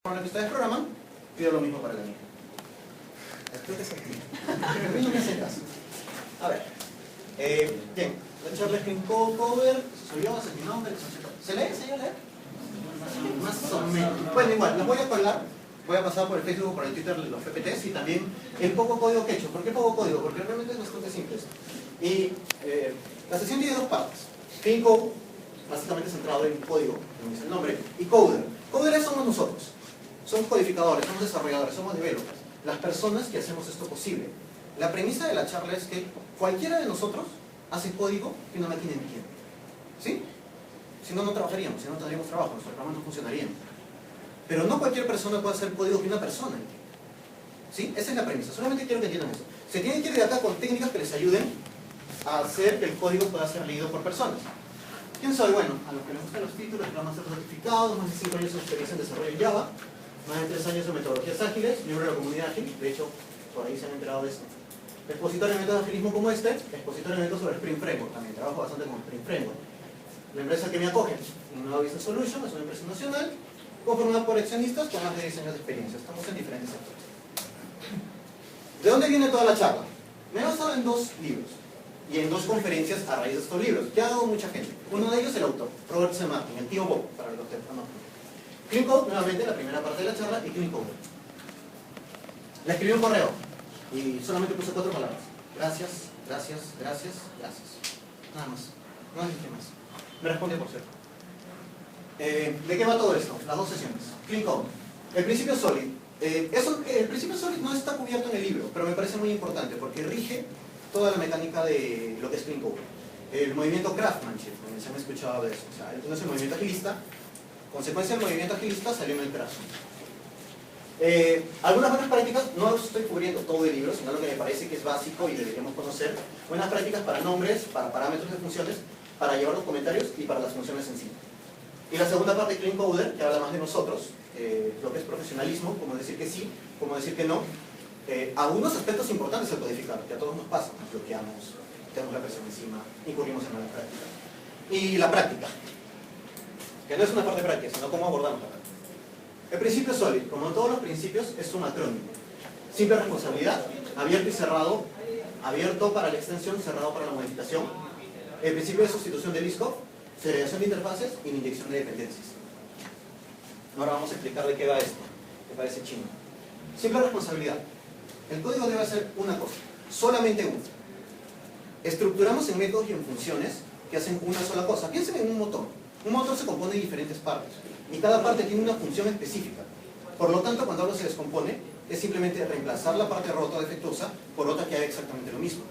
con la que ustedes programan, pido lo mismo para la mía. Creo que es aquí. A mí no me hace caso. A ver. Bien, la charla es Clean Coder. Soy yo, ese es mi nombre. ¿Se lee? ¿Se lee? Más o menos. Bueno, igual, los voy a colar. Voy a pasar por el Facebook, por el Twitter, los PPTs y también el poco código que he hecho. ¿Por qué poco código? Porque realmente es bastante simple esto. Y la sesión tiene dos partes. Clean Code, básicamente centrado en código, como dice el nombre, y Coder. Coders somos nosotros. Somos codificadores, somos desarrolladores, somos developers. Las personas que hacemos esto posible. La premisa de la charla es que cualquiera de nosotros hace código que una máquina entiende. ¿Sí? Si no, no trabajaríamos, si no tendríamos trabajo, nuestros programas no funcionarían. Pero no cualquier persona puede hacer código que una persona entiende. ¿Sí? Esa es la premisa. Solamente quiero que entiendan eso. Se tienen que ir de acá con técnicas que les ayuden a hacer que el código pueda ser leído por personas. ¿Quién soy? Bueno, a los que les gustan los títulos, que van a ser certificados, más de 5 años de experiencia en desarrollo en Java, más de 3 años de metodologías ágiles, miembro de la comunidad ágil, de hecho, por ahí se han enterado de esto. Expositor en métodos de agilismo como este, expositor en métodos sobre Spring Framework, también trabajo bastante con Spring Framework. La empresa que me acoge, Innova Business Solution, es una empresa nacional, conformada por accionistas con más de 10 años de experiencia. Estamos en diferentes sectores. ¿De dónde viene toda la charla? Me he basado en 2 libros y en 2 conferencias a raíz de estos libros, que ha dado mucha gente. Uno de ellos el autor, Robert C. Martin, el tío Bob, para los que no. Clean Code, nuevamente, la primera parte de la charla, y Clean Code. Le escribí un correo y solamente puse 4 palabras. Gracias, gracias, gracias, gracias. Nada más. No dije más. Me respondió, por cierto. ¿De qué va todo esto? Las 2 sesiones. Clean Code. El principio Solid. El principio Solid no está cubierto en el libro, pero me parece muy importante porque rige toda la mecánica de lo que es Clean Code. El movimiento Craftsmanship, se han escuchado de eso. O sea, entonces el movimiento agilista, consecuencia del movimiento agilista salió en el Craftsmanship. Algunas buenas prácticas, no estoy cubriendo todo el libro, sino lo que me parece que es básico y deberíamos conocer. Buenas prácticas para nombres, para parámetros de funciones, para llevar los comentarios y para las funciones en sí. Y la segunda parte, Clean Coder, que habla más de nosotros, lo que es profesionalismo, como decir que sí, como decir que no. Algunos aspectos importantes del codificar, que a todos nos pasa, nos bloqueamos, tenemos la presión encima, incurrimos en malas prácticas. Y la práctica, que no es una parte práctica, sino cómo abordamos la práctica. El principio Solid, como en todos los principios, es un acrónimo. Simple responsabilidad, abierto y cerrado, abierto para la extensión, cerrado para la modificación. El principio de sustitución de Liskov, segregación de interfaces y la inyección de dependencias. Ahora vamos a explicar de qué va esto, que parece chino. Simple responsabilidad. El código debe hacer una cosa, solamente una. Estructuramos en métodos y en funciones que hacen una sola cosa. Piensen en un motor. Un motor se compone de diferentes partes y cada parte tiene una función específica. Por lo tanto, cuando algo se descompone, es simplemente reemplazar la parte rota o defectuosa por otra que haga exactamente lo mismo.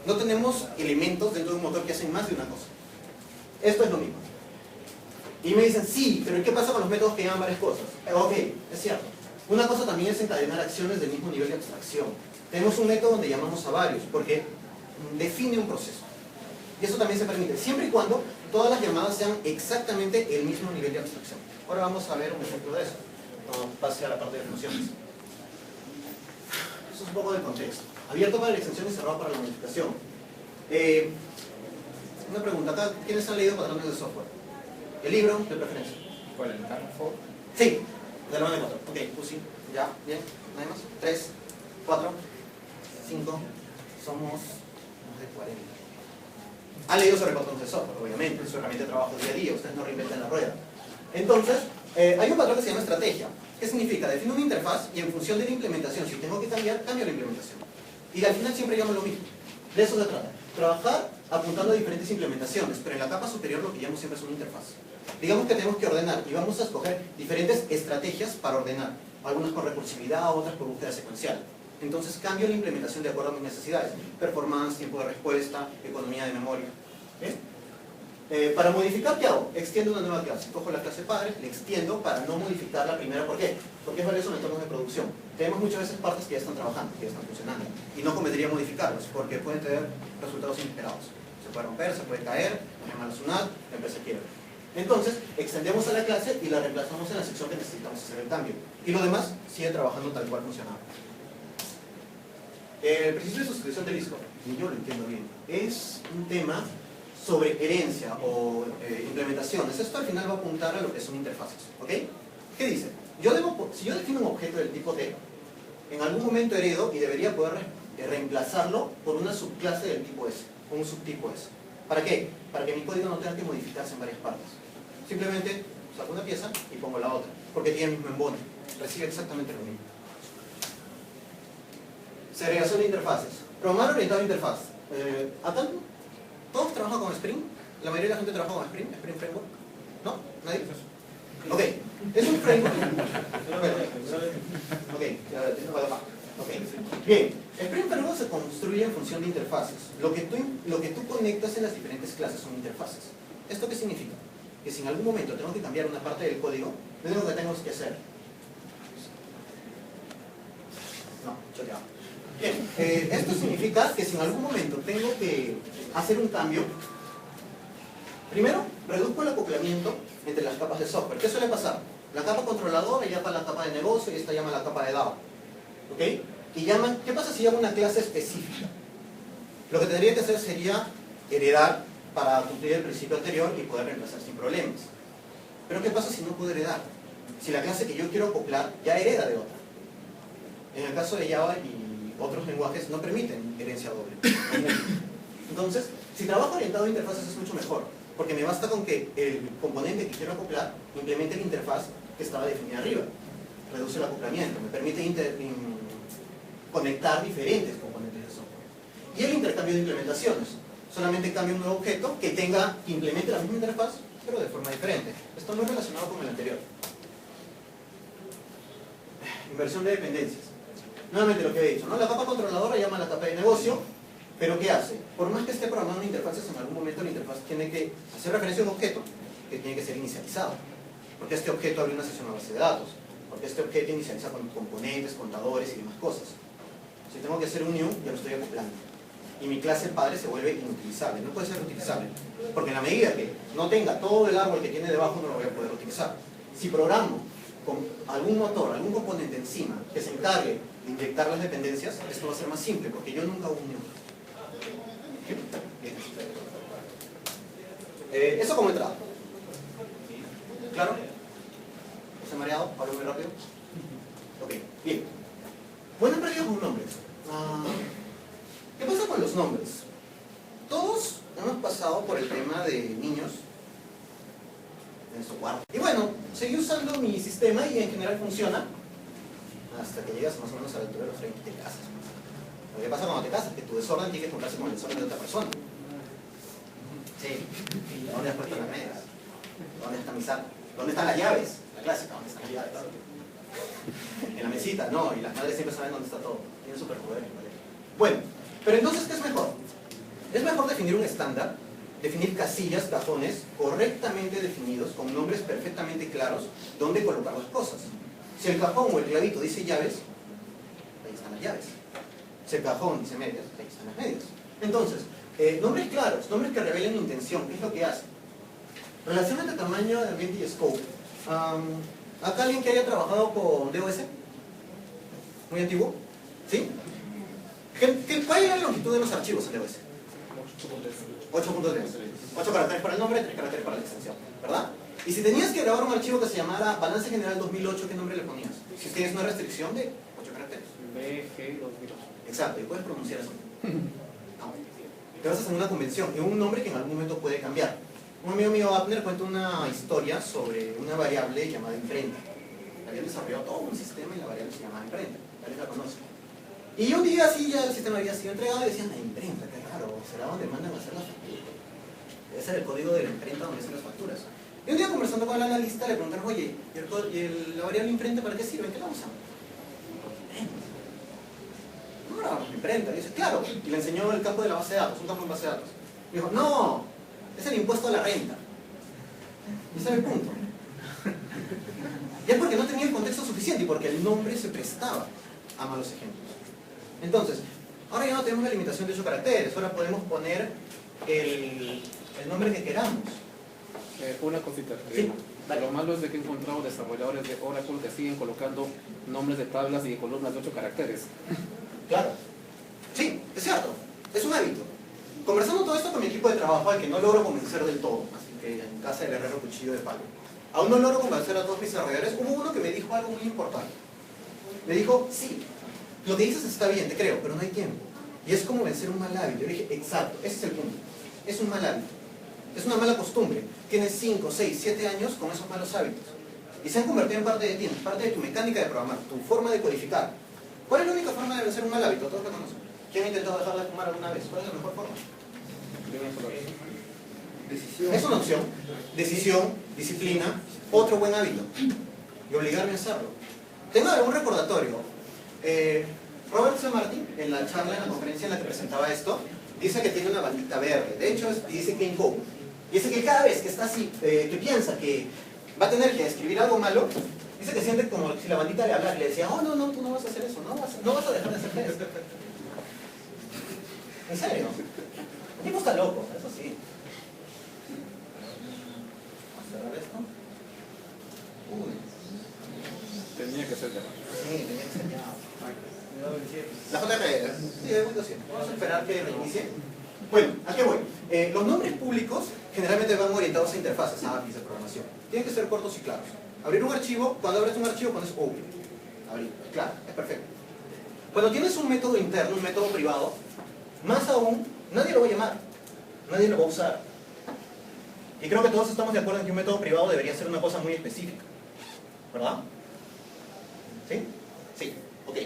No tenemos elementos dentro de un motor que hacen más de una cosa. Esto es lo mismo. Y me dicen, sí, pero ¿qué pasa con los métodos que llevan varias cosas? Ok, es cierto. Una cosa también es encadenar acciones del mismo nivel de abstracción. Tenemos un método donde llamamos a varios, porque define un proceso. Y eso también se permite, siempre y cuando todas las llamadas sean exactamente el mismo nivel de abstracción. Ahora vamos a ver un ejemplo de eso. Pase a la parte de funciones. Eso es un poco de contexto. Abierto para la extensión y cerrado para la modificación. Una pregunta acá, ¿quiénes han leído patrones de software? ¿El libro de preferencia? ¿Cuál? ¿El Canfor? Sí, de la mano de 4. Ok, pues sí, ya, bien, ¿no hay más? 3, 4, 5, somos más de 40. Han leído sobre patrones de software, obviamente, es su herramienta de trabajo día a día, ustedes no reinventan la rueda. Entonces, hay un patrón que se llama estrategia. ¿Qué significa? Defino una interfaz y en función de la implementación, si tengo que cambiar, cambio la implementación. Y al final siempre llamo lo mismo. De eso se trata. Trabajar apuntando a diferentes implementaciones, pero en la capa superior lo que llamo siempre es una interfaz. Digamos que tenemos que ordenar y vamos a escoger diferentes estrategias para ordenar. Algunas con recursividad, otras por búsqueda secuencial. Entonces cambio la implementación de acuerdo a mis necesidades. Performance, tiempo de respuesta, economía de memoria. Para modificar, ¿qué hago? Extiendo una nueva clase. Cojo la clase padre, le extiendo para no modificar la primera. ¿Por qué? Porque es valioso en entornos de producción. Tenemos muchas veces partes que ya están trabajando, que ya están funcionando. Y no convendría modificarlos porque pueden tener resultados inesperados. Se puede romper, se puede caer, llama a la SUNAT, la empresa quiebra. Entonces, extendemos a la clase y la reemplazamos en la sección que necesitamos hacer el cambio. Y lo demás sigue trabajando tal cual funcionaba. El principio de sustitución de Liskov, y yo lo entiendo bien, es un tema sobre herencia o implementaciones. Esto al final va a apuntar a lo que son interfaces. ¿Ok? ¿Qué dice? Yo debo si yo defino un objeto del tipo T, en algún momento heredo y debería poder reemplazarlo por una subclase del tipo S, o un subtipo S. ¿Para qué? Para que mi código no tenga que modificarse en varias partes. Simplemente saco una pieza y pongo la otra, porque tiene el mismo embone, recibe exactamente lo mismo. Segregación de interfaces. Programar orientado a interfaz. ¿Acá todos trabajan con Spring? ¿La mayoría de la gente trabaja con Spring? ¿Spring Framework? ¿No? ¿Nadie? Ok, es un framework. Ok, bien, Spring Framework se construye en función de interfaces. Lo que tú conectas en las diferentes clases son interfaces. ¿Esto qué significa? Que si en algún momento tengo que cambiar una parte del código, lo único que tengo que hacer. No, choteado. Bien, esto significa que si en algún momento tengo que hacer un cambio, primero reduzco el acoplamiento entre las capas de software. ¿Qué suele pasar? La capa controladora llama a la capa de negocio y esta llama a la capa de DAO. ¿Ok? Y llaman, ¿qué pasa si llamo una clase específica? Lo que tendría que hacer sería heredar para cumplir el principio anterior y poder reemplazar sin problemas. Pero ¿qué pasa si no puedo heredar? Si la clase que yo quiero acoplar ya hereda de otra. En el caso de Java y otros lenguajes no permiten herencia doble. Entonces, si trabajo orientado a interfaces es mucho mejor, porque me basta con que el componente que quiero acoplar implemente la interfaz que estaba definida arriba. Reduce el acoplamiento, me permite conectar diferentes componentes de software. Y el intercambio de implementaciones. Solamente cambio un nuevo objeto que implemente la misma interfaz, pero de forma diferente. Esto no es relacionado con el anterior. Inversión de dependencias. Nuevamente lo que he dicho, ¿no? La capa controladora llama a la capa de negocio, pero ¿qué hace? Por más que esté programando interfaces, en algún momento la interfaz tiene que hacer referencia a un objeto que tiene que ser inicializado. Porque este objeto abre una sesión a base de datos. Porque este objeto inicializa con componentes, contadores y demás cosas. Si tengo que hacer un new, ya lo estoy acoplando. Y mi clase padre se vuelve inutilizable. No puede ser utilizable. Porque en la medida que no tenga todo el árbol que tiene debajo, no lo voy a poder utilizar. Si programo con algún motor, algún componente encima que se encargue de inyectar las dependencias, esto va a ser más simple, porque yo nunca hago un new. Eso como entrada. ¿Claro? ¿Os he mareado? ¿Hablo muy rápido? Ok, bien. Buena práctica con nombres. ¿Qué pasa con los nombres? Todos hemos pasado por el tema de niños en su cuarto. Y bueno, seguí usando mi sistema y en general funciona hasta que llegas más o menos a la altura de los 30 y te casas. Lo que pasa cuando te casas, que tu desorden tiene que juntarse con el desorden de otra persona. Sí. ¿Dónde has puesto las medias? ¿Dónde está mi saco? ¿Dónde están las llaves? La clásica, ¿dónde están las llaves? En la mesita, no, y las madres siempre saben dónde está todo. Tienen superpoderes, ¿vale? Bueno, pero entonces, ¿qué es mejor? Es mejor definir un estándar, definir casillas, cajones, correctamente definidos, con nombres perfectamente claros, dónde colocar las cosas. Si el cajón o el clavito dice llaves, ahí están las llaves. Si el cajón dice medias, ahí están las medias. Entonces, nombres claros, nombres que revelen intención, ¿qué es lo que hace? Relación entre tamaño de ambiente y scope. ¿Acá alguien que haya trabajado con DOS? ¿Muy antiguo? ¿Sí? ¿Cuál es la longitud de los archivos en DOS? 8.3. 8 caracteres para el nombre, 3 caracteres para la extensión, ¿verdad? Y si tenías que grabar un archivo que se llamara Balance General 2008, ¿qué nombre le ponías? Si tienes una restricción de 8 caracteres. BG 2008. Exacto, y puedes pronunciar eso. No. Te basas en una convención, en un nombre que en algún momento puede cambiar. Un amigo mío, Abner, cuenta una historia sobre una variable llamada imprenta. Habían desarrollado todo un sistema y la variable se llamaba imprenta. Tal la conoce. Y un día así ya el sistema había sido entregado y decían, la imprenta, qué raro, será donde mandan a hacer las facturas. Debe ser el código de la imprenta donde hacen las facturas. Y un día conversando con el analista le preguntaron, oye, ¿y la variable imprenta para qué sirve? ¿Qué la usan? No, imprenta. Y dice, claro. Y le enseñó el campo de la base de datos, un campo en base de datos. Y dijo, no, es el impuesto a la renta. Y ese es el punto. Y es porque no tenía el contexto suficiente y porque el nombre se prestaba a malos ejemplos. Entonces, ahora ya no tenemos la limitación de 8 caracteres, ahora podemos poner el nombre que queramos. Una cosita. Sí, Lo malo es de que he encontrado desarrolladores de Oracle que siguen colocando nombres de tablas y de columnas de 8 caracteres. Claro. Sí, es cierto. Es un hábito. Conversando todo esto con mi equipo de trabajo, al que no logro convencer del todo, así que en casa del herrero cuchillo de palo. aún no logro convencer a todos mis desarrolladores. Hubo uno que me dijo algo muy importante. Me dijo, sí, lo que dices está bien, te creo, pero no hay tiempo. Y es como vencer un mal hábito. Yo le dije, exacto, ese es el punto. Es un mal hábito. Es una mala costumbre. Tienes 5, 6, 7 años con esos malos hábitos. Y se han convertido en parte de ti, en parte de tu mecánica de programar, tu forma de codificar. ¿Cuál es la única forma de vencer un mal hábito? Todos lo conocen. ¿Quién ha intentado dejar de fumar alguna vez? ¿Cuál es la mejor forma? Decisión. Es una opción. Decisión, disciplina, otro buen hábito. Y obligarme a hacerlo. Tengo algún recordatorio. Robert C. Martin, en la charla, en la conferencia en la que presentaba esto, dice que tiene una bandita verde. De hecho, dice que en Go. Dice que cada vez que está así, que piensa que va a tener que escribir algo malo, dice que siente como si la bandita le hablara y le decía, oh, no, no, tú no vas a hacer eso, no vas a dejar de hacer eso. En serio. El tipo está loco, eso sí. ¿Vamos a cerrar esto? Uy. Tenía que ser ya. Sí, tenía que ser ya. La JRE, sí, de Windows 7. Vamos a esperar que reinicie. Bueno, ¿a qué voy? Los nombres públicos generalmente van orientados a interfaces, a APIs de programación. Tienen que ser cortos y claros. Abrir un archivo, cuando abres un archivo pones open. Abrir, claro, es perfecto. Cuando tienes un método interno, un método privado, más aún, nadie lo va a llamar, nadie lo va a usar. Y creo que todos estamos de acuerdo en que un método privado debería ser una cosa muy específica. ¿Verdad? ¿Sí? Sí, ok.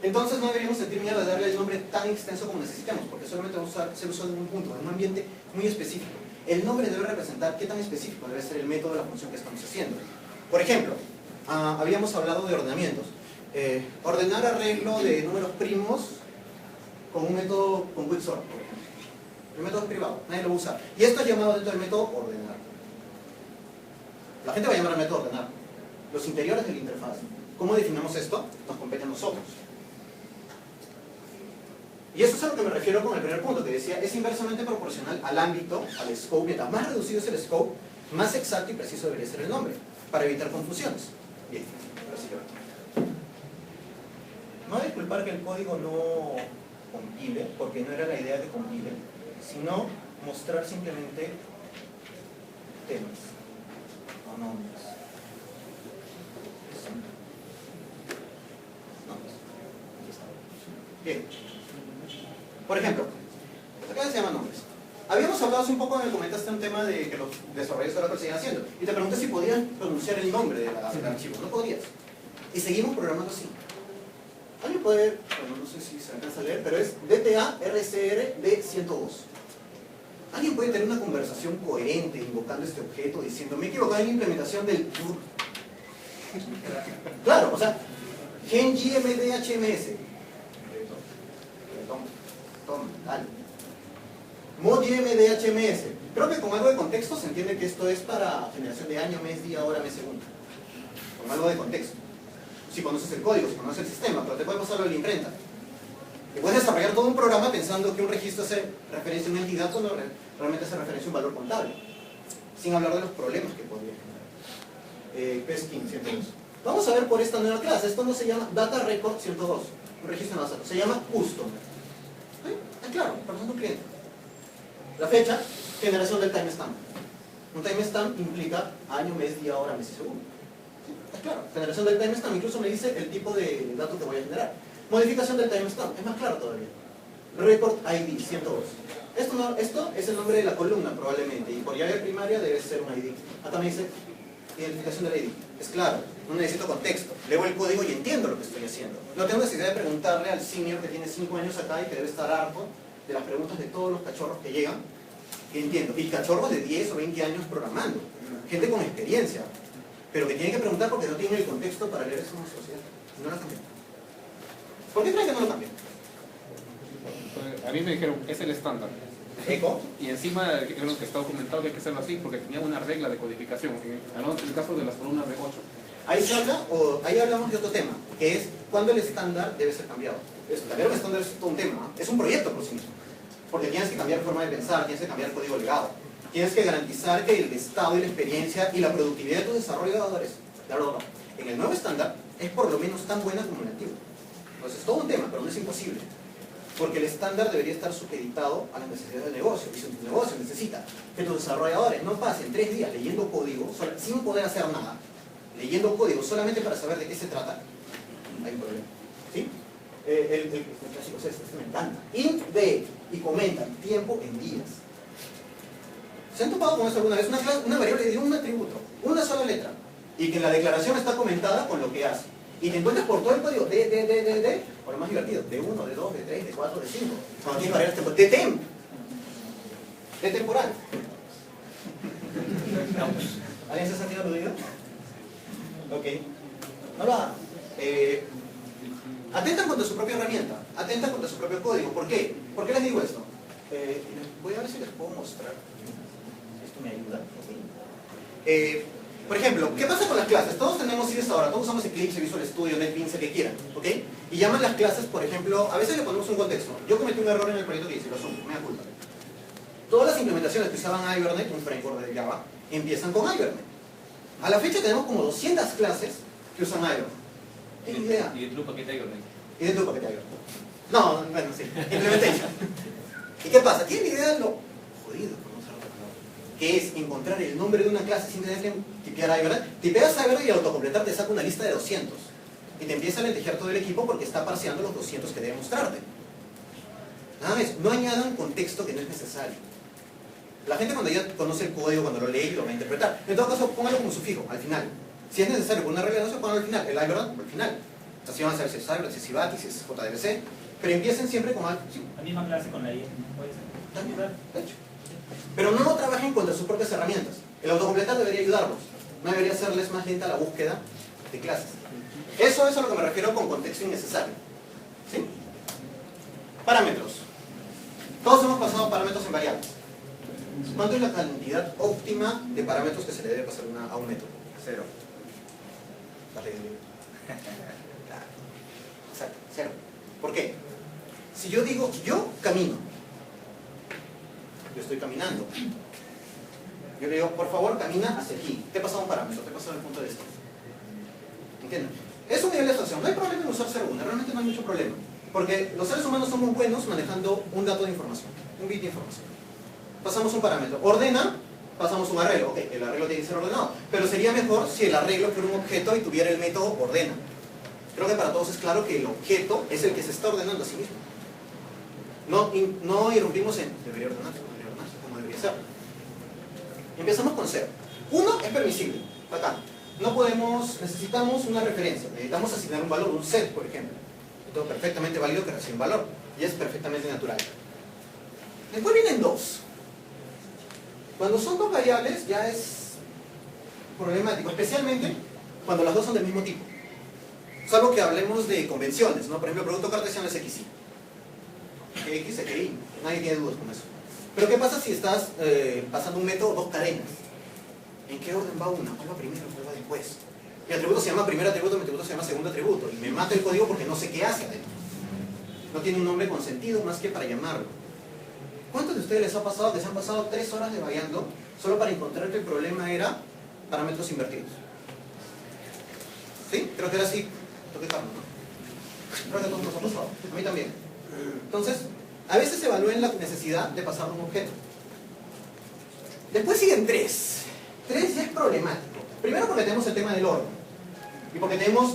Entonces no deberíamos sentir miedo de darle el nombre tan extenso como necesitemos, porque solamente vamos a ser usado en un punto, en un ambiente muy específico. El nombre debe representar qué tan específico debe ser el método de la función que estamos haciendo. Por ejemplo, habíamos hablado de ordenamientos. Ordenar arreglo de números primos con un método con quicksort, por ejemplo. El método es privado, nadie lo va a usar. Y esto es llamado dentro del método ordenar. La gente va a llamar al método ordenar. Los interiores de la interfaz. ¿Cómo definimos esto? Nos compete a nosotros. Y eso es a lo que me refiero con el primer punto, que decía, es inversamente proporcional al ámbito, al scope. Mientras más reducido es el scope, más exacto y preciso debería ser el nombre, para evitar confusiones. Bien, ahora sí que va. No voy a disculpar que el código no compile, porque no era la idea que compile, sino mostrar simplemente temas o nombres. Nombres. Aquí está. Bien. Por ejemplo, acá se llaman nombres. Habíamos hablado hace un poco, me comentaste un tema de que los desarrolladores de Oracle seguían haciendo. Y te pregunté si podían pronunciar el nombre del archivo. No podías. Y seguimos programando así. Alguien puede, bueno, no sé si se alcanza a leer, pero es DTA RCR D102. Alguien puede tener una conversación coherente invocando este objeto diciendo, me he equivocado en la implementación del... Claro, o sea, GenGMDHMS. Toma, dale. ModGMDHMS. Creo que con algo de contexto se entiende que esto es para generación de año, mes, día, hora, mes, segundo. Con algo de contexto. Si conoces el código, si conoces el sistema, pero te puede pasar lo de la imprenta. Y puedes desarrollar todo un programa pensando que un registro hace referencia a una entidad cuando realmente hace referencia a un valor contable. Sin hablar de los problemas que podría generar. PESKIN 102. Vamos a ver por esta nueva clase. Esto no se llama Data Record 102. Un registro de base de datos. Se llama Customer. Claro, personas de un cliente. La fecha, generación del timestamp. Un timestamp implica año, mes, día, hora, mes y segundo. Es claro, generación del timestamp incluso me dice el tipo de dato que voy a generar. Modificación del timestamp, es más claro todavía. Record ID 102. Esto es el nombre de la columna probablemente, y por llave primaria debe ser un ID. Acá me dice identificación del ID. Es claro, no necesito contexto. Leo el código y entiendo lo que estoy haciendo. No tengo necesidad de preguntarle al senior que tiene 5 años acá y que debe estar harto de las preguntas de todos los cachorros que llegan. Que entiendo. Y cachorros de 10 o 20 años programando. Gente con experiencia. Pero que tienen que preguntar porque no tienen el contexto para leer eso en una sociedad. No lo cambian. ¿Por qué creen que no lo cambian? A mí me dijeron, es el estándar. ¿Eco? Y encima, creo que está documentado que hay que hacerlo así porque tenía una regla de codificación. En el caso de las columnas de 8. Ahí hablamos de otro tema, que es cuándo el estándar debe ser cambiado. Cambiar un estándar es todo un tema, ¿no? Es un proyecto por sí mismo. Porque tienes que cambiar forma de pensar, tienes que cambiar el código legado. Tienes que garantizar que el estado y la experiencia y la productividad de tus desarrolladores, en el nuevo estándar, es por lo menos tan buena como en el antiguo. Entonces es todo un tema, pero no es imposible. Porque el estándar debería estar supeditado a las necesidades del negocio. Y si tu negocio necesita que tus desarrolladores no pasen 3 días leyendo código, sin poder hacer nada, leyendo código solamente para saber de qué se trata, hay un problema. ¿Sí? El clásico es este me encanta. Int de y comentan tiempo en días. ¿Se han topado con eso alguna vez? Una variable de un atributo, una sola letra, y que en la declaración está comentada con lo que hace. Y te encuentras por todo el código o lo más divertido, de 1, de 2, de 3, de 4, de 5. Cuando tienes variables temporales, de tem, de temporal. ¿Alguien se ha sentido aludido? Ok. No lo hagan. Atentan contra su propia herramienta, atentan contra su propio código. ¿Por qué? ¿Por qué les digo esto? Voy a ver si les puedo mostrar. Esto me ayuda. Por ejemplo, ¿qué pasa con las clases? Todos tenemos IDEs ahora, todos usamos Eclipse, Visual Studio, NetBeans, el que quieran, ¿ok? Y llaman las clases, por ejemplo, a veces le ponemos un contexto. Yo cometí un error en el proyecto que hice, lo asumo, me da culpa. Todas las implementaciones que usaban Hibernate, un framework de Java, empiezan con Hibernate. A la fecha tenemos como 200 clases que usan Hibernate. ¿Qué idea? ¿Y dentro de un paquete Hibernate? Y dentro de un paquete Hibernate. No, bueno, sí, implementation. ¿Y qué pasa? ¿Tienen idea de lo jodido? Que es encontrar el nombre de una clase sin tener que tipear Hibernate. Tipeas Hibernate y autocompletar te saca una lista de 200. Y te empieza a lentejear todo el equipo porque está parseando los 200 que debe mostrarte. Nada más, no añadan contexto que no es necesario. La gente cuando ya conoce el código, cuando lo lee, lo va a interpretar. En todo caso, póngalo como sufijo, al final. Si es necesario poner una regla de negocio, póngalo al final. El Hibernate, al final. Así van a saber si es Hibernate, si es Civati, si es JDBC. Pero empiecen siempre con algo. ¿Sí? La misma clase con la I, puede ser. También, de hecho. Pero no trabajen contra sus propias herramientas. El autocompletar debería ayudarlos. No debería hacerles más lenta la búsqueda de clases. Eso es a lo que me refiero con contexto innecesario. ¿Sí? Parámetros. Todos hemos pasado parámetros en variables. ¿Cuánto es la cantidad óptima de parámetros que se le debe pasar a un método? 0. Exacto, 0. ¿Por qué? Si yo digo, yo camino, yo estoy caminando. Yo le digo, por favor, camina hacia aquí. Te he pasado un parámetro, te he pasado el punto de destino. ¿Entienden? Es un nivel de abstracción. No hay problema en usar 0,1, realmente no hay mucho problema. Porque los seres humanos somos buenos manejando un dato de información, un bit de información. Pasamos un parámetro. Ordena, pasamos un arreglo. Ok, el arreglo tiene que ser ordenado. Pero sería mejor si el arreglo fuera un objeto y tuviera el método ordena. Creo que para todos es claro que el objeto es el que se está ordenando a sí mismo. No irrumpimos en debería ordenarse, como debería ser. Empezamos con 0. 1 es permisible, acá. No podemos, necesitamos una referencia, necesitamos asignar un valor, un set, por ejemplo. Todo perfectamente válido que recibe un valor, y es perfectamente natural. Después vienen 2. Cuando son 2 variables ya es problemático, especialmente cuando las dos son del mismo tipo. Salvo que hablemos de convenciones, ¿no? Por ejemplo, el producto cartesiano es XY. X, Y, nadie tiene dudas con eso. Pero ¿qué pasa si estás pasando un método 2 cadenas? ¿En qué orden va una? ¿Cuál va primero? ¿Cuál va después? Mi atributo se llama primer atributo, mi atributo se llama segundo atributo. Y me mata el código porque no sé qué hace adentro. No tiene un nombre con sentido más que para llamarlo. ¿Cuántos de ustedes les ha pasado que se han pasado 3 horas devariando solo para encontrar que el problema era parámetros invertidos? ¿Sí? Creo que era así. Toqué carne, ¿no? Creo que a todos nos ha pasado. A mí también. Entonces, a veces se evalúa la necesidad de pasar un objeto. Después siguen 3. 3 ya es problemático. Primero porque tenemos el tema del orden. Y porque tenemos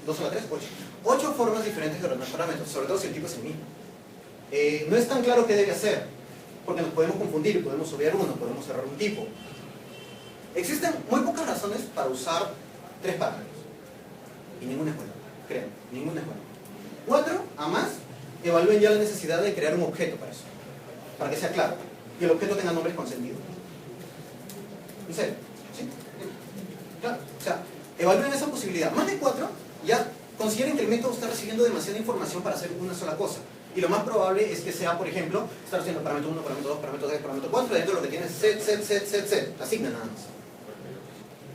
2 a la 3, 8. 8 formas diferentes de ordenar parámetros, sobre todo si el tipo es el mismo. No es tan claro qué debe hacer, porque nos podemos confundir y podemos obviar uno, podemos cerrar un tipo. Existen muy pocas razones para usar 3 parámetros. Y ninguna es buena, créanme, ninguna es buena. 4 a más, evalúen ya la necesidad de crear un objeto para eso, para que sea claro, y el objeto tenga nombres con sentido. ¿En serio? ¿Sí? Claro, o sea, evalúen esa posibilidad. Más de 4, ya consideren que el método está recibiendo demasiada información para hacer una sola cosa. Y lo más probable es que sea, por ejemplo, estar haciendo parámetro 1, parámetro 2, parámetro 3, parámetro 4, dentro de lo que tiene set, asigna nada más.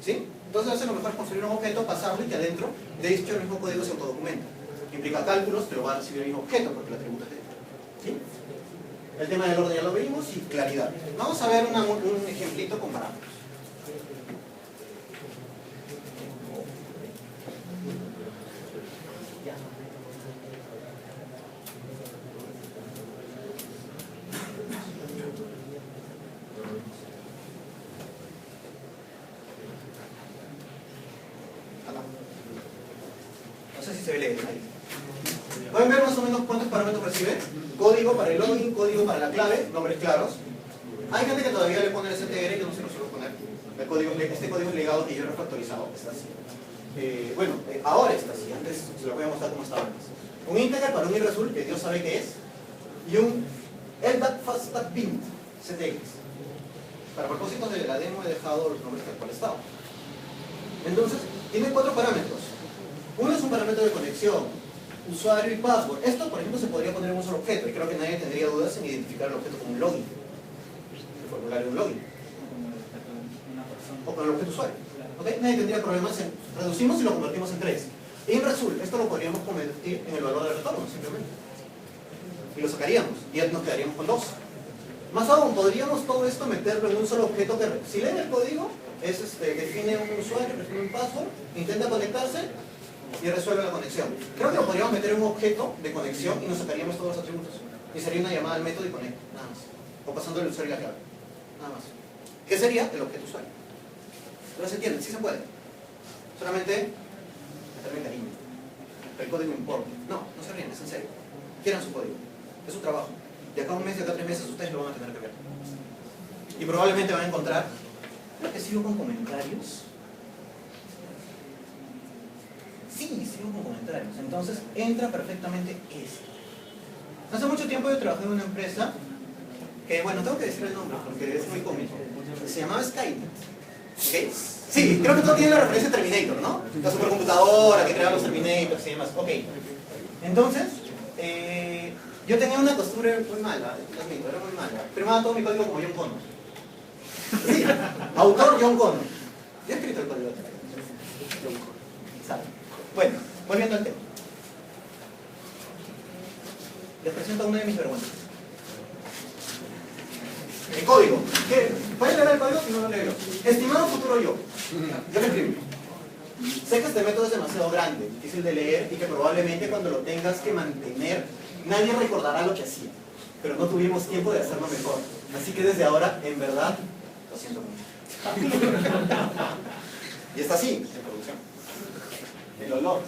¿Sí? Entonces, a veces lo mejor es construir un objeto, pasarlo y que adentro de hecho el mismo código se autodocumenta. Implica cálculos, pero va a recibir el mismo objeto porque el atributo es de dentro. ¿Sí? El tema del orden ya lo vimos y claridad. Vamos a ver un ejemplito con parámetros. No sé si se ve leer ahí. ¿Pueden ver más o menos cuántos parámetros recibe? Código para el login, código para la clave, nombres claros. Hay gente que todavía le pone el STR, yo no se lo suelo poner. El código, este código es legado que yo he refactorizado, está así. Ahora está así, antes se lo voy a mostrar cómo estaba antes. Un integer para un irresult, que Dios sabe qué es, y un LDAT faststack bint, CTX. Para propósitos de la demo he dejado los nombres tal cual estaban. Entonces, tiene 4 parámetros. Uno es un parámetro de conexión, usuario y password. Esto, por ejemplo, se podría poner en un solo objeto, y creo que nadie tendría dudas en identificar el objeto como un login. El formulario de un login. O con el objeto usuario. ¿Okay? Nadie tendría problemas en... Reducimos y lo convertimos en 3. In result, esto lo podríamos convertir en el valor de retorno, simplemente. Y lo sacaríamos, y ya nos quedaríamos con 2. Más aún, podríamos todo esto meterlo en un solo objeto que... Si leen el código, es que define un usuario, define un password, intenta conectarse y resuelve la conexión. Creo que lo podríamos meter en un objeto de conexión y nos sacaríamos todos los atributos. Y sería una llamada al método y conecta, nada más. O pasando el usuario y la clave. Nada más. ¿Qué sería? El objeto usuario. ¿No se entiende? Sí se puede. Solamente meterle cariño. El código importa. No, no se ríen, es en serio. Quieran su código. Es su trabajo. De acá a un mes, de acá a 3 meses, ustedes lo van a tener que ver. Y probablemente van a encontrar... Creo que sigo con comentarios. Sí, sigo con comentarios. Entonces, entra perfectamente esto. Hace mucho tiempo yo trabajé en una empresa que, bueno, tengo que decir el nombre porque es muy cómico. Se llamaba Skynet. ¿Ok? Sí, creo que todo tiene la referencia a Terminator, ¿no? La supercomputadora que creaba los Terminators y demás. Ok. Entonces, yo tenía una costumbre muy mala, era muy mala. Firmaba todo mi código como John Connor. Sí, autor John Connor. Yo he escrito el código de John Connor. ¿Saben? Bueno, volviendo al tema. Les presento una de mis vergüenzas. El código. ¿Pueden leer el código si no lo leo? Estimado futuro yo. Yo lo escribí. Sé que este método es demasiado grande, difícil de leer y que probablemente cuando lo tengas que mantener, nadie recordará lo que hacía. Pero no tuvimos tiempo de hacerlo mejor. Así que desde ahora, en verdad, lo siento mucho. Y está así, en producción. El olor,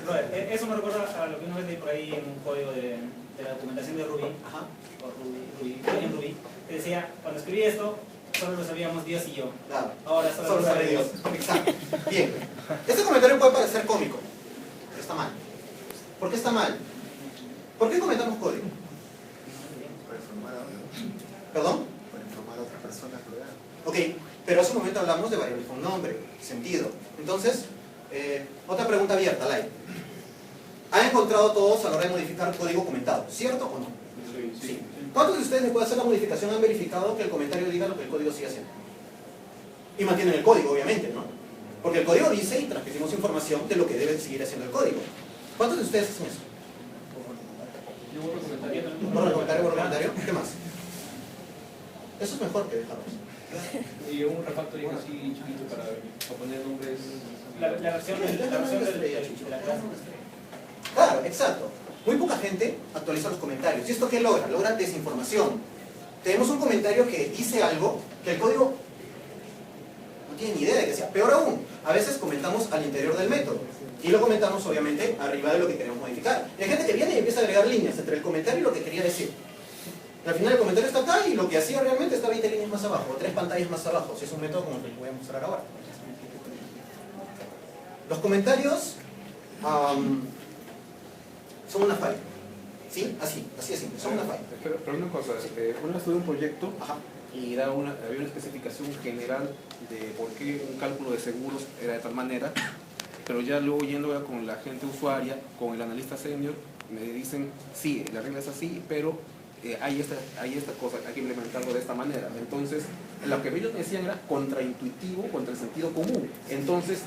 No, eso me recuerda a lo que una vez leí por ahí en un código de la documentación de Ruby. Ajá. O Ruby, que decía, cuando escribí esto, solo lo sabíamos Dios y yo. Claro. Ahora solo lo sabe Dios. Exacto. Bien. Este comentario puede parecer cómico, pero está mal. ¿Por qué está mal? ¿Por qué comentamos código? ¿Perdón? Para informar a otra persona. Ok, pero hace un momento hablamos de variables con nombre, sentido. Entonces, otra pregunta abierta, al aire. ¿Han encontrado todos a la hora de modificar código comentado? ¿Cierto o no? Sí. ¿Cuántos de ustedes después de hacer la modificación han verificado que el comentario diga lo que el código sigue haciendo? Y mantienen el código, obviamente, ¿no? Porque el código dice y transmitimos información de lo que debe seguir haciendo el código. ¿Cuántos de ustedes hacen eso? ¿Borra comentario? ¿Qué más? Eso es mejor que dejarlo. Y un refactoring así chiquito para poner nombres. La versión de la clase. Claro, exacto. Muy poca gente actualiza los comentarios. ¿Y esto qué logra? Logra desinformación. Tenemos un comentario que dice algo que el código no tiene ni idea de que sea. Peor aún, a veces comentamos al interior del método. Y lo comentamos, obviamente, arriba de lo que queremos modificar. Y hay gente que viene y empieza a agregar líneas entre el comentario y lo que quería decir. Al final el comentario está acá y lo que hacía realmente está 20 líneas más abajo, o 3 pantallas más abajo. Si es un método como el que les voy a mostrar ahora. Los comentarios son una falla. ¿Sí? Así es simple, son una falla. Pero una cosa, una vez tuve un proyecto. Ajá. Y había una especificación general de por qué un cálculo de seguros era de tal manera, pero ya luego yendo con la gente usuaria, con el analista senior, me dicen, sí, la regla es así, pero hay esta cosa, hay que implementarlo de esta manera. Entonces, lo que ellos me decían era contraintuitivo contra el sentido común. Entonces,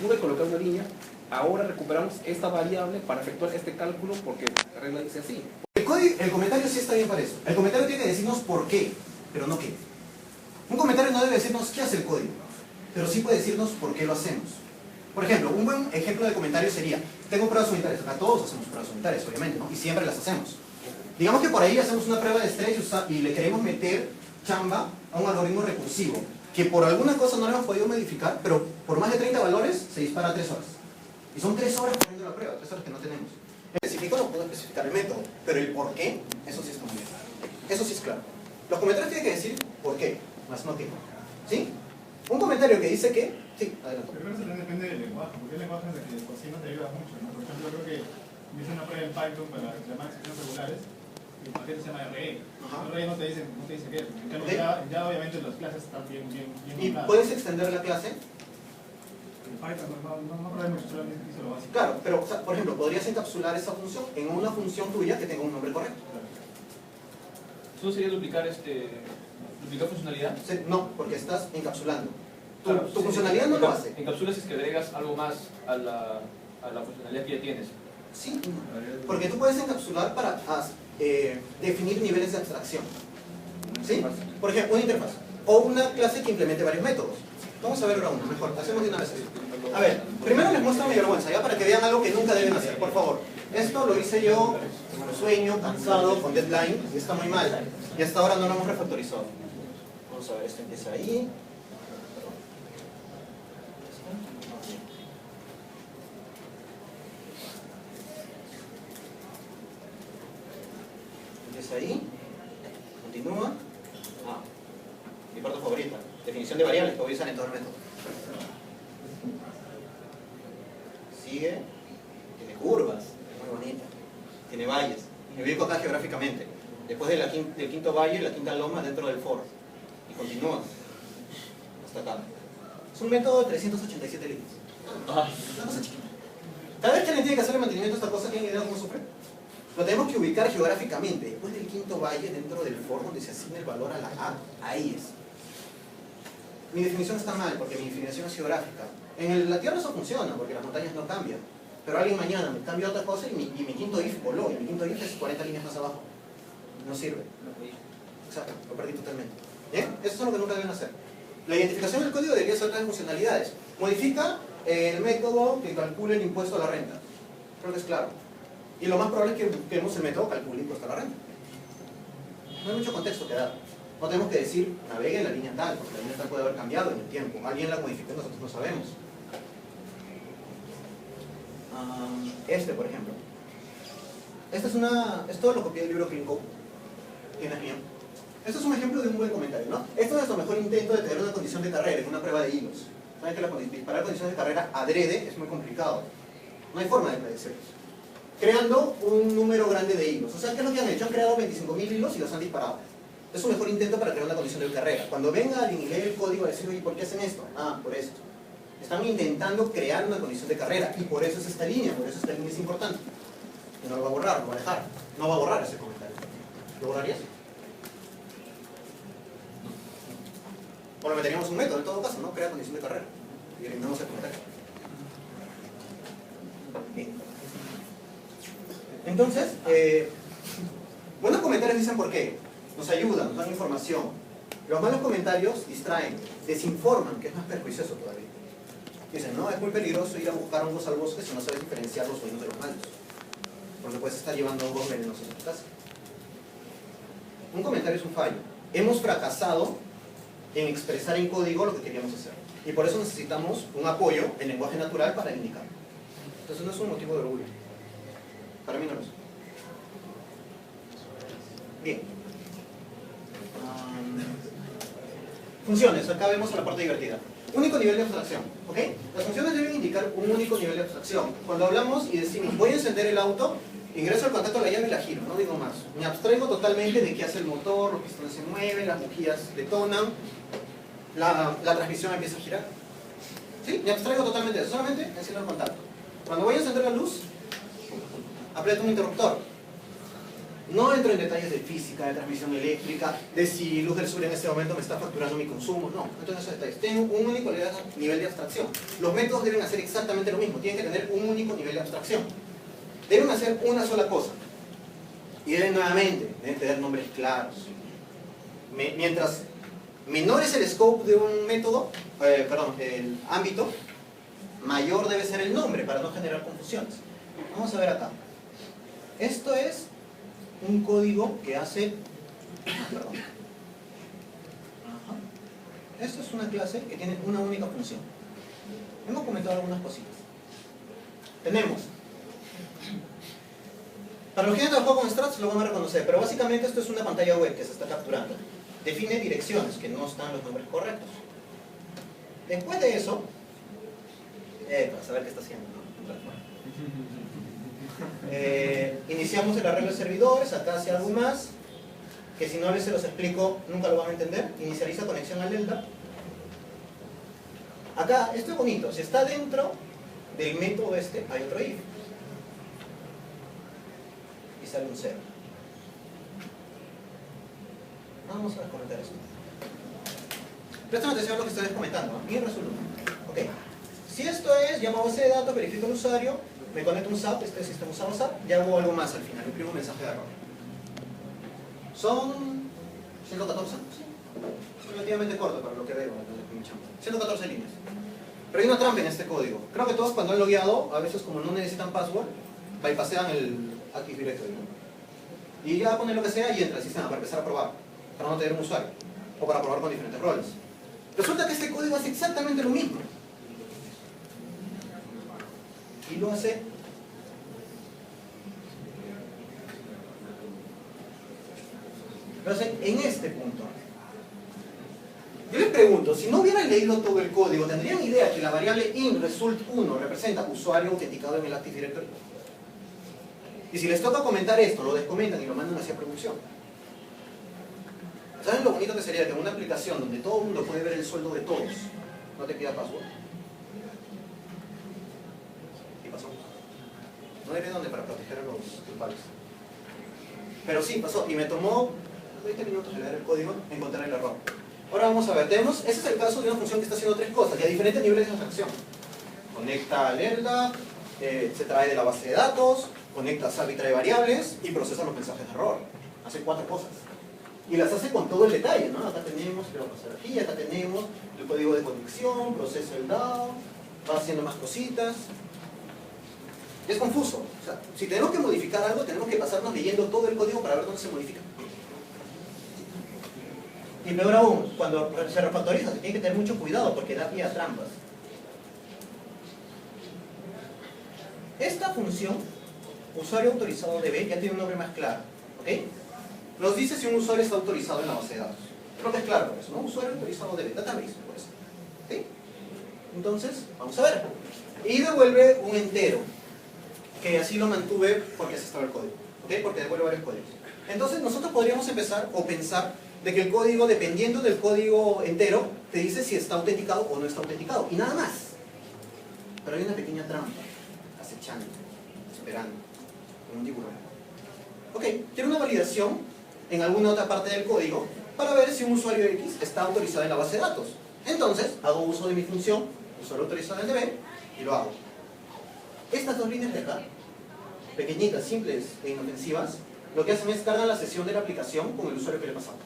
tuve que colocar una línea, ahora recuperamos esta variable para efectuar este cálculo porque la regla dice así. El comentario sí está bien para eso. El comentario tiene que decirnos por qué, pero no qué. Un comentario no debe decirnos qué hace el código, pero sí puede decirnos por qué lo hacemos. Por ejemplo, un buen ejemplo de comentario sería, tengo pruebas unitarias. Acá todos hacemos pruebas unitarias, obviamente, ¿no? Y siempre las hacemos. Digamos que por ahí hacemos una prueba de estrés y le queremos meter chamba a un algoritmo recursivo, que por alguna cosa no lo hemos podido modificar, pero por más de 30 valores se dispara a 3 horas. Y son 3 horas poniendo la prueba, 3 horas que no tenemos. Específico no puedo especificar el método, pero el por qué, eso sí está muy bien. Eso sí es claro. Los comentarios tienen que decir por qué, más no qué. ¿Sí? Un comentario que dice que... Sí, adelante. Pero eso también depende del lenguaje, porque el lenguaje es el que por sí no te ayuda mucho, ¿no? Por ejemplo, creo que hice una prueba en Python para llamar expresiones regulares y el paquete se llama RE. RE no te dice qué es. En cambio, ya obviamente las clases están bien ¿Y puedes extender la clase? En Python no probé mucho, solamente hice lo básico. Claro, pero, o sea, por ejemplo, podrías encapsular esa función en una función tuya que tenga un nombre correcto. ¿Eso sería duplicar funcionalidad? No, porque estás encapsulando. Claro, Tu funcionalidad no lo hace. Encapsulas es que agregas algo más a la funcionalidad que ya tienes. Sí, porque tú puedes encapsular para definir niveles de abstracción. ¿Sí? Por ejemplo, una interfaz o una clase que implemente varios métodos. Vamos a ver ahora uno, mejor, hacemos de una vez así. A ver, primero les muestro mi vergüenza, ya para que vean algo que nunca deben hacer, por favor. Esto lo hice yo, con sueño, cansado, con deadline, y está muy mal. Y hasta ahora no lo hemos refactorizado. Vamos a ver, esto empieza ahí. Empieza ahí. Continúa. Mi parte favorita. Definición de variables que voy a usar en todo el método. Sigue. Tiene curvas. Muy bonita. Tiene valles. Me ubico acá geográficamente. Después del quinto valle, la quinta loma dentro del for. Y continúa. Hasta acá. Es un método de 387 líneas. Una cosa chiquita. Cada vez que alguien tiene que hacerle mantenimiento a esta cosa, ¿tienen idea de cómo sufre? Lo tenemos que ubicar geográficamente. Después del quinto valle, dentro del for donde se asigna el valor a la A. Ahí es. Mi definición está mal porque mi definición es geográfica. En la Tierra eso funciona porque las montañas no cambian. Pero alguien mañana me cambia otra cosa y mi quinto if voló. Y mi quinto if es 40 líneas más abajo. No sirve. Exacto, lo perdí totalmente. ¿Bien? Eso es lo que nunca deben hacer. La identificación del código debería ser otras funcionalidades. Modifica el método que calcule el impuesto a la renta. Creo que es claro. Y lo más probable es que busquemos el método que calcule el impuesto a la renta. No hay mucho contexto que dar. No tenemos que decir, navegue en la línea tal, porque la línea tal puede haber cambiado en el tiempo. Alguien la modificó y nosotros no sabemos. Por ejemplo. Esto lo copié del libro Clean Code. ¿Quién es mío? Esto es un ejemplo de un buen comentario, ¿no? Esto es nuestro mejor intento de tener una condición de carrera en una prueba de hilos. Saben que disparar condiciones de carrera adrede es muy complicado. No hay forma de predecirlos. Creando un número grande de hilos. O sea, ¿qué es lo que han hecho? Han creado 25.000 hilos y los han disparado. Es su mejor intento para crear una condición de carrera. Cuando venga alguien y lee el código a decir, oye, ¿por qué hacen esto? Por esto. Están intentando crear una condición de carrera y por eso es esta línea, por eso esta línea es importante. Y no lo va a borrar, lo va a dejar. No va a borrar ese comentario. ¿Lo borrarías? O lo meteríamos un método en todo caso, ¿no? Crea condición de carrera. Y eliminamos el comentario. Bien. Entonces, buenos comentarios dicen por qué. Nos ayudan, nos dan información. Los malos comentarios distraen, desinforman, que es más perjuicioso todavía. Dicen, no, es muy peligroso ir a buscar hongos al bosque si no sabes diferenciar los buenos de los malos. Porque puedes estar llevando hongos venenosos a tu casa. Un comentario es un fallo. Hemos fracasado en expresar en código lo que queríamos hacer. Y por eso necesitamos un apoyo en lenguaje natural para indicar. Entonces no es un motivo de orgullo. Para mí no lo es. Bien. Funciones, acá vemos la parte divertida. Único nivel de abstracción, ¿ok? Las funciones deben indicar un único nivel de abstracción. Cuando hablamos y decimos, voy a encender el auto, ingreso el contacto a la llave y la giro, no digo más. Me abstraigo totalmente de qué hace el motor, los pistones se mueven, las bujías detonan, la transmisión empieza a girar. ¿Sí? Me abstraigo totalmente de eso, solamente enciendo el contacto. Cuando voy a encender la luz, aprieto un interruptor. No entro en detalles de física, de transmisión eléctrica, de si luz del sur en este momento me está facturando mi consumo. No, no entro en esos detalles. Tengo un único nivel de abstracción. Los métodos deben hacer exactamente lo mismo. Tienen que tener un único nivel de abstracción. Deben hacer una sola cosa. Y deben tener nombres claros. Mientras menor es el scope de un método, el ámbito, mayor debe ser el nombre para no generar confusiones. Vamos a ver acá. Esto es un código que hace... Esto es una clase que tiene una única función. Hemos comentado algunas cositas. tenemos. Para los que han trabajado con Struts lo van a reconocer, pero básicamente esto es una pantalla web que se está capturando. Define direcciones, que no están los nombres correctos. Después de eso, para saber qué está haciendo, ¿no? Iniciamos el arreglo de servidores, acá hace algo más, que si no a veces los explico, nunca lo van a entender. Inicializa conexión al LDAP. Acá, esto es bonito, si está dentro del método este, hay otro if. Y sale un 0. Vamos a comentar esto. Presten atención a lo que estoy comentando, ¿no? Y resuelvo. Ok. Si esto es, llamo a base de datos, verifico el usuario, me conecto a un SAP, este sistema usado SAP, y hago algo más al final, imprimo un mensaje de error. Son 114, sí, relativamente corto para lo que veo, 114 líneas. Pero hay una trampa en este código. Creo que todos cuando han logueado, a veces como no necesitan password, bypassean el Active Directory, ¿no? Y ya ponen lo que sea y entra al sistema para empezar a probar, para no tener un usuario, o para probar con diferentes roles. Resulta que este código hace exactamente lo mismo. Y lo hace en este punto. Yo les pregunto, si no hubieran leído todo el código, ¿tendrían idea que la variable inResult1 representa usuario autenticado en el Active Directory? Y si les toca comentar esto, lo descomentan y lo mandan hacia producción. ¿Saben lo bonito que sería que en una aplicación donde todo el mundo puede ver el sueldo de todos, no te pida password? ¿Qué pasó? No diré dónde para proteger a los culpables. Pero sí, pasó. Y me tomó 20 minutos de leer el código y encontrar el error. Ahora vamos a ver. Tenemos, este es el caso de una función que está haciendo tres cosas y a diferentes niveles de abstracción. Conecta al LDAP, se trae de la base de datos, conecta, salva y trae variables y procesa los mensajes de error. Hace 4 cosas. Y las hace con todo el detalle, ¿no? Acá tenemos, creo que pasar aquí, acá tenemos el código de conexión, procesa el DAO, va haciendo más cositas. Es confuso. O sea, si tenemos que modificar algo, tenemos que pasarnos leyendo todo el código para ver dónde se modifica. Y peor aún, cuando se refactoriza, se tiene que tener mucho cuidado porque da pie a trampas. Esta función, usuario autorizado DB, ya tiene un nombre más claro. ¿Ok? Nos dice si un usuario está autorizado en la base de datos. Creo que es claro por eso, ¿no? Usuario autorizado DB, database, por eso. ¿Ok? Entonces, vamos a ver. Y devuelve un entero, que así lo mantuve porque así estaba el código. ¿Ok? Porque devuelve varios códigos. Entonces, nosotros podríamos empezar o pensar de que el código, dependiendo del código entero, te dice si está autenticado o no está autenticado. Y nada más. Pero hay una pequeña trampa, acechando, esperando, como un tiburón. Ok, quiero una validación en alguna otra parte del código para ver si un usuario X está autorizado en la base de datos. Entonces, hago uso de mi función, usuario autorizado en DB, y lo hago. Estas dos líneas de acá, pequeñitas, simples e inofensivas, lo que hacen es cargar la sesión de la aplicación con el usuario que le he pasado.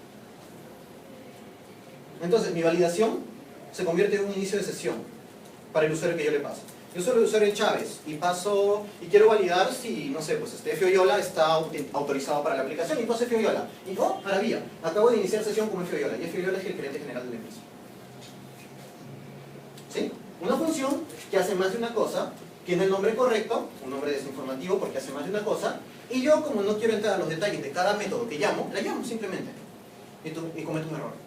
Entonces, mi validación se convierte en un inicio de sesión para el usuario que yo le paso. Yo soy el usuario Chávez y paso y quiero validar si, no sé, pues F. Oyola está autorizado para la aplicación y paso F. Oyola. Y oh, maravilla, acabo de iniciar sesión con F. Oyola y F. Oyola es el gerente general de la empresa. ¿Sí? Una función que hace más de una cosa, tiene el nombre correcto, un nombre desinformativo porque hace más de una cosa, y yo, como no quiero entrar a los detalles de cada método que llamo, la llamo simplemente y cometo un error.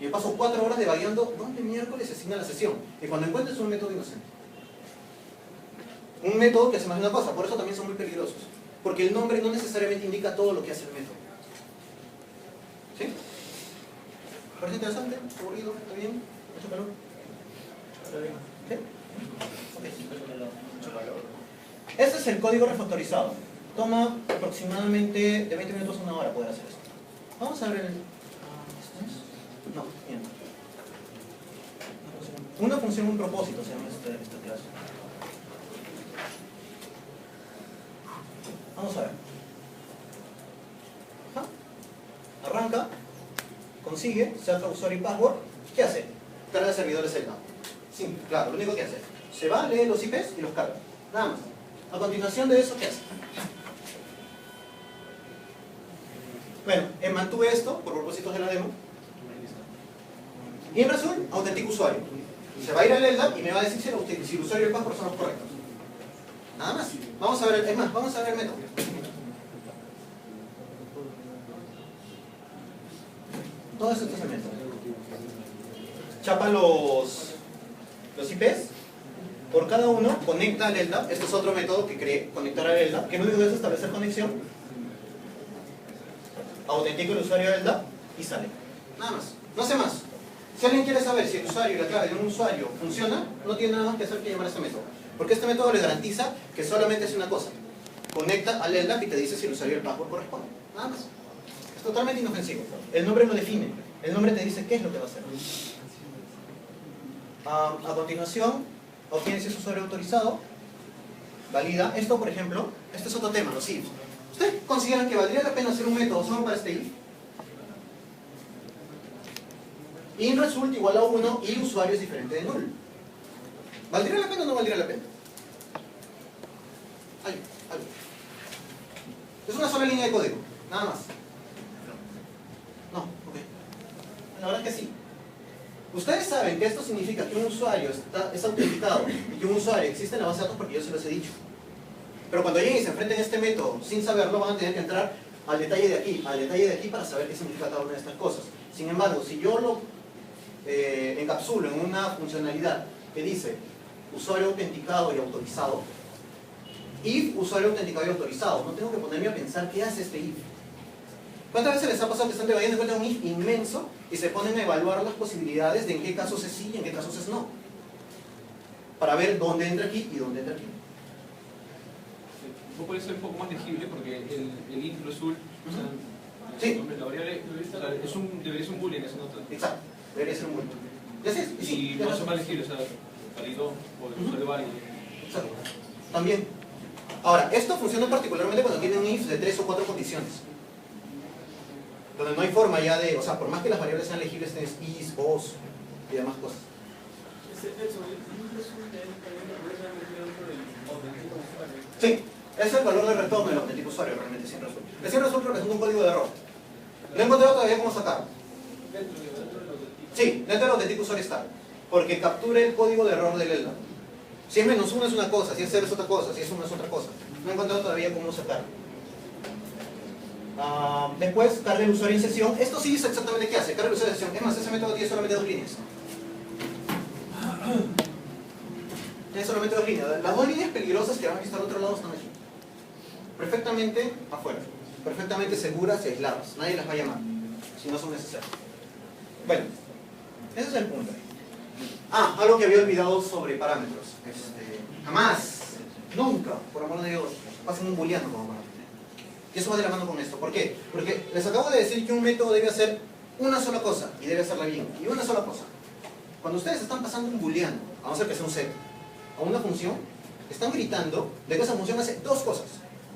Y yo paso 4 horas devagueando dónde miércoles se asigna la sesión, y cuando encuentres un método inocente. Un método que hace más de una cosa, por eso también son muy peligrosos. Porque el nombre no necesariamente indica todo lo que hace el método. ¿Sí? ¿Parece interesante? ¿Aburrido? ¿Está bien? ¿Mucho calor? ¿Sí? Ok. Este es el código refactorizado. Toma aproximadamente de 20 minutos a 1 hora poder hacer esto. Vamos a ver el... No, bien. Una función, un propósito se llama esta clase. Vamos a ver. Arranca, consigue, saca usuario y password. ¿Qué hace? Carga servidores LDAP. Simple, claro, lo único que hace. Se va, lee los IPs y los carga. Nada más. A continuación de eso, ¿qué hace? Bueno, mantuve esto por propósitos de la demo. Y en resumen, autentico usuario. Se va a ir al LDAP y me va a decir si el usuario y el password son los correctos. Nada más. Vamos a ver, es más, vamos a ver el método. Todo esto es el método. Chapa los IPs. Por cada uno, conecta al LDAP. Este es otro método que cree conectar al LDAP, que lo único que es establecer conexión. Autentico el usuario del LDAP y sale. Nada más. No hace más. Si alguien quiere saber si el usuario y la clave de un usuario funciona, no tiene nada más que hacer que llamar a este método. Porque este método le garantiza que solamente hace una cosa. Conecta al LDAP y te dice si el usuario y el password corresponde. Nada más. Es totalmente inofensivo. El nombre lo define. El nombre te dice qué es lo que va a hacer. A continuación, obtiene si es usuario autorizado. Valida. Esto, por ejemplo, este es otro tema, los ifs. ¿Ustedes consideran que valdría la pena hacer un método solo para este if? InResult igual a 1 y usuario es diferente de null. ¿Valdría la pena o no valdría la pena? Algo. Es una sola línea de código, nada más. No, ok. La verdad es que sí. Ustedes saben que esto significa que un usuario es autenticado y que un usuario existe en la base de datos porque yo se los he dicho. Pero cuando lleguen y se enfrenten a este método sin saberlo, van a tener que entrar al detalle de aquí para saber qué significa cada una de estas cosas. Sin embargo, si yo lo encapsulo en una funcionalidad que dice usuario autenticado y autorizado, if usuario autenticado y autorizado, no tengo que ponerme a pensar qué hace este if. ¿Cuántas veces les ha pasado que están debatiendo en cuenta un if inmenso y se ponen a evaluar las posibilidades de en qué casos es sí y en qué casos es no? Para ver dónde entra aquí y dónde entra aquí. Puede ser un poco más legible porque el int result, o sea, Sí. la variable debería ser un boolean, esa nota. Exacto, debería ser un boolean. ¿Ya sé? Y Sí, no es más legible, o sea, validó o usuario válido. exacto. También. Ahora, esto funciona particularmente cuando tienen ifs de 3 o 4 condiciones. Donde no hay forma ya de, o sea, por más que las variables sean legibles, tienes is, os y demás cosas. Sí, es el valor de retorno del auténtico usuario realmente sin resuelto. El sin resuelto representa un código de error. No he encontrado todavía cómo sacarlo. Sí, dentro del auténtico usuario está. Porque captura el código de error del LDAP. Si es -1 es una cosa, si es 0 es otra cosa, si es 1 es otra cosa. No he encontrado todavía cómo sacarlo. Después, carga el usuario en sesión. Esto sí dice exactamente qué hace. Carga el usuario en sesión. Es más, ese método tiene solamente 2 líneas. Tiene solamente 2 líneas. Las 2 líneas peligrosas que van a estar al otro lado están aquí. Perfectamente afuera. Perfectamente seguras y aisladas. Nadie las va a llamar si no son necesarias. Bueno, ese es el punto. Algo que había olvidado sobre parámetros. Jamás, nunca, por amor de Dios, pasen un booleano como parámetro. Y eso va de la mano con esto. ¿Por qué? Porque les acabo de decir que un método debe hacer una sola cosa y debe hacerla bien. Y una sola cosa. Cuando ustedes están pasando un booleano, vamos a hacer que sea un set, a una función, están gritando de que esa función hace 2 cosas.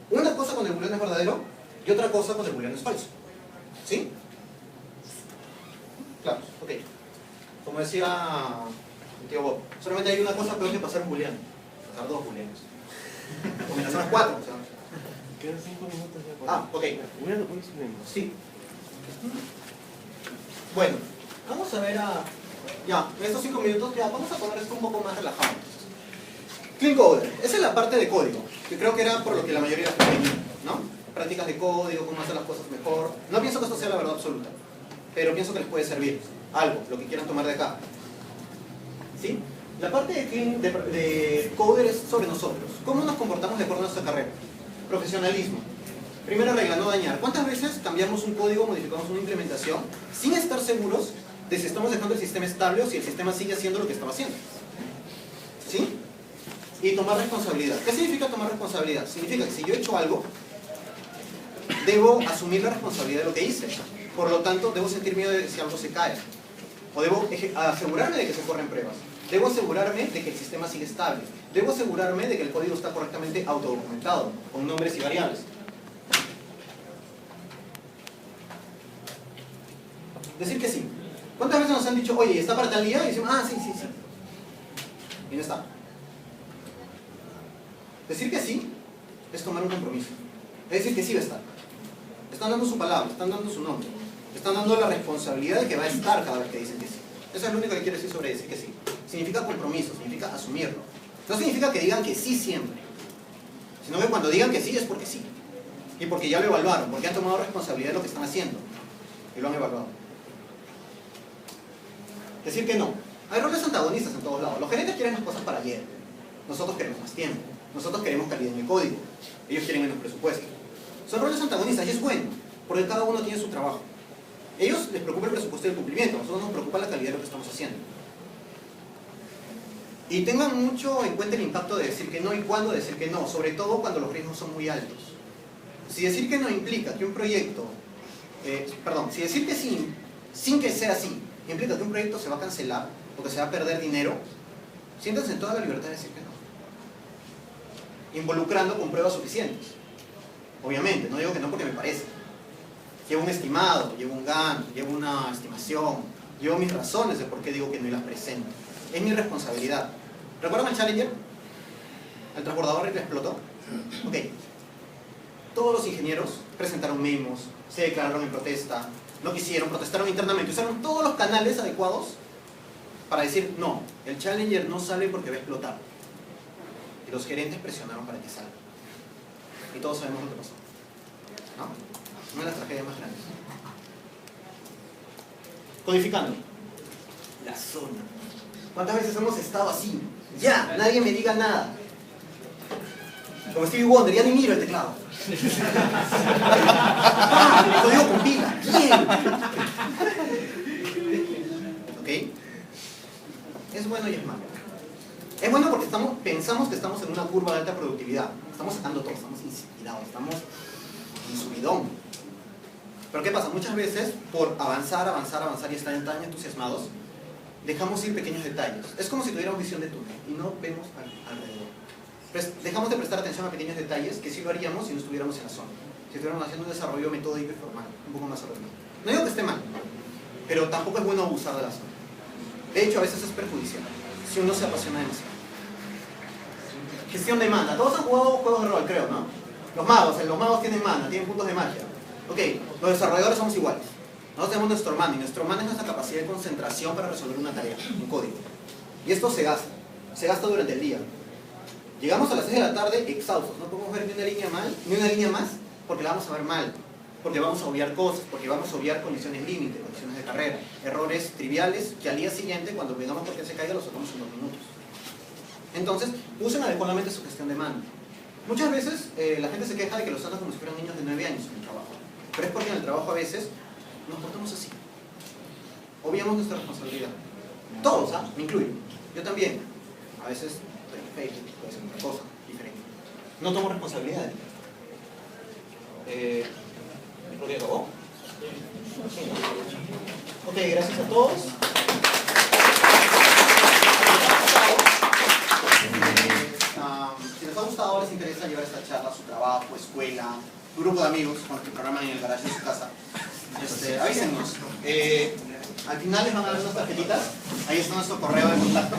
Una cosa cuando el booleano es verdadero y otra cosa cuando el booleano es falso. ¿Sí? Claro, ok. Como decía el tío Bob, solamente hay una cosa peor que pasar un booleano. Pasar 2 booleanos. O me las 4, o sea. Quedan 5 minutos ya. Ok. Sí. Bueno, vamos a ver ya, en estos 5 minutos ya vamos a poner esto un poco más relajado. Clean Coder. Esa es la parte de código, que creo que era por lo que la mayoría de la gente venía, ¿no? Prácticas de código, cómo hacer las cosas mejor. No pienso que esto sea la verdad absoluta, pero pienso que les puede servir algo, lo que quieran tomar de acá. ¿Sí? La parte de Clean de Coder es sobre nosotros. ¿Cómo nos comportamos de acuerdo a nuestra carrera? Profesionalismo. Primera regla, no dañar. ¿Cuántas veces cambiamos un código, modificamos una implementación sin estar seguros de si estamos dejando el sistema estable o si el sistema sigue haciendo lo que estaba haciendo? ¿Sí? Y tomar responsabilidad. ¿Qué significa tomar responsabilidad? Significa que si yo he hecho algo, debo asumir la responsabilidad de lo que hice. Por lo tanto, debo sentir miedo de si algo se cae. O debo asegurarme de que se corren pruebas. Debo asegurarme de que el sistema sigue estable. Debo asegurarme de que el código está correctamente autodocumentado, con nombres y variables. Decir que sí. ¿Cuántas veces nos han dicho, oye, ¿está para tal día? Y decimos, sí. Y no está. Decir que sí es tomar un compromiso. Es decir que sí va a estar. Están dando su palabra, están dando su nombre. Están dando la responsabilidad de que va a estar cada vez que dicen que sí. Eso es lo único que quiero decir sobre decir que sí. Significa compromiso, significa asumirlo. No significa que digan que sí siempre. sino que cuando digan que sí es porque sí. Y porque ya lo evaluaron, porque han tomado responsabilidad de lo que están haciendo. Y lo han evaluado. Decir que no. Hay roles antagonistas en todos lados. Los gerentes quieren las cosas para ayer. Nosotros queremos más tiempo. Nosotros queremos calidad en el código. Ellos quieren menos presupuesto. Son roles antagonistas y es bueno, porque cada uno tiene su trabajo. Ellos les preocupa el presupuesto y el cumplimiento. A nosotros nos preocupa la calidad de lo que estamos haciendo. Y tengan mucho en cuenta el impacto de decir que no y cuándo decir que no, sobre todo cuando los riesgos son muy altos. Si decir que no implica que un proyecto, si decir que sí, sin que sea así, implica que un proyecto se va a cancelar o que se va a perder dinero, siéntanse en toda la libertad de decir que no. Involucrando con pruebas suficientes. Obviamente, no digo que no porque me parece. Llevo un estimado, llevo un Gantt, llevo una estimación, llevo mis razones de por qué digo que no y las presento. Es mi responsabilidad. ¿Recuerdan el Challenger? ¿El transbordador que explotó? Ok. Todos los ingenieros presentaron memos, se declararon en protesta, no quisieron, protestaron internamente, usaron todos los canales adecuados para decir, no, el Challenger no sale porque va a explotar. Y los gerentes presionaron para que salga. Y todos sabemos lo que pasó. ¿No? Una de las tragedias más grandes. Codificando. La zona. ¿Cuántas veces hemos estado así? Ya, nadie me diga nada. Como Stevie Wonder, ya ni miro el teclado. ¡Ah! Lo digo con pila. Bien. ¿Ok? Es bueno y es malo. Es bueno porque pensamos que estamos en una curva de alta productividad. Estamos sacando todo, estamos inspirados, estamos en subidón. Pero ¿qué pasa? Muchas veces, por avanzar y estar tan entusiasmados, dejamos ir pequeños detalles. Es como si tuviéramos visión de túnel y no vemos alrededor. Dejamos de prestar atención a pequeños detalles que sí lo haríamos si no estuviéramos en la zona. Si estuviéramos haciendo un desarrollo metódico y formal, un poco más ordenado. No digo que esté mal, pero tampoco es bueno abusar de la zona. De hecho, a veces es perjudicial si uno se apasiona demasiado. Gestión de mana. Todos han jugado juegos de rol, creo, ¿no? Los magos tienen mana, tienen puntos de magia. Ok, los desarrolladores somos iguales. Nosotros tenemos nuestro mana, y nuestro mana es nuestra capacidad de concentración para resolver una tarea, un código. Y esto se gasta durante el día. Llegamos a las 6 de la tarde exhaustos, no podemos ver ni una línea más, porque la vamos a ver mal, porque vamos a obviar cosas, porque vamos a obviar condiciones límite, condiciones de carrera, errores triviales que al día siguiente, cuando vengamos porque se caiga, los sacamos en 2 minutos. Entonces, usen adecuadamente su gestión de mano. Muchas veces la gente se queja de que los tratan como si fueran niños de 9 años en el trabajo, pero es porque en el trabajo a veces nos portamos así. Obviamos nuestra responsabilidad. Todos, me incluyo. Yo también. A veces estoy en Facebook, puede ser otra cosa diferente. No tomo responsabilidad. ¿Creo que acabó? Ok, gracias a todos. Si les ha gustado, les interesa llevar esta charla a su trabajo, escuela, grupo de amigos con los que programan en el garaje de su casa, avísennos. Al final les van a dar unas tarjetitas. Ahí está nuestro correo de contacto.